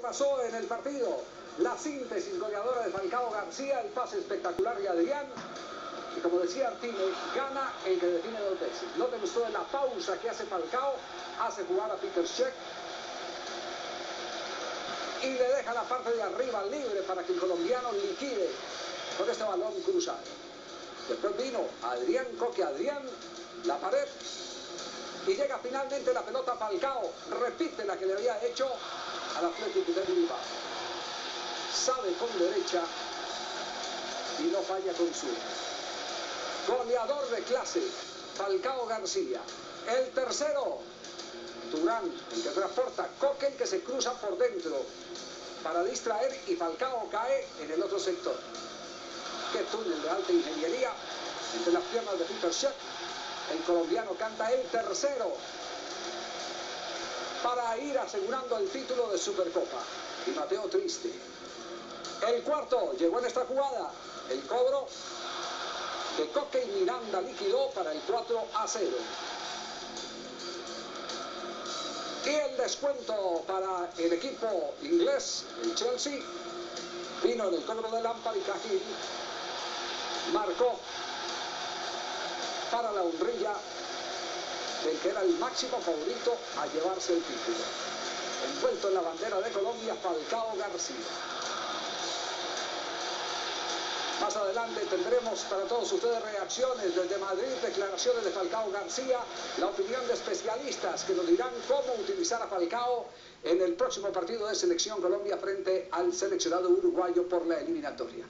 pasó en el partido. La síntesis goleadora de Falcao García, el pase espectacular de Adrián. Y como decía Artime, gana el que define dos veces. ¿No te gustó la pausa que hace Falcao? Hace jugar a Peter Cech. Y le deja la parte de arriba libre para que el colombiano liquide con este balón cruzado. Después vino Adrián Coque, la pared. Y llega finalmente la pelota a Falcao. Repite la que le había hecho al Atlético de Bilbao. Sabe con derecha y no falla con su. Goleador de clase, Falcao García. El tercero, Turán, el que transporta. Coque, el que se cruza por dentro para distraer, y Falcao cae en el otro sector. Qué túnel de alta ingeniería entre las piernas de Peter Cech. El colombiano canta el tercero para ir asegurando el título de Supercopa. Y Mateo triste. El cuarto llegó en esta jugada. El cobro de Coque y Miranda liquidó para el 4-0. Y el descuento para el equipo inglés, el Chelsea, vino en el cobro de Lampard, y Cahill marcó para la honrilla del que era el máximo favorito a llevarse el título. Envuelto en la bandera de Colombia, Falcao García. Más adelante tendremos para todos ustedes reacciones desde Madrid, declaraciones de Falcao García, la opinión de especialistas que nos dirán cómo utilizar a Falcao en el próximo partido de Selección Colombia frente al seleccionado uruguayo por la eliminatoria.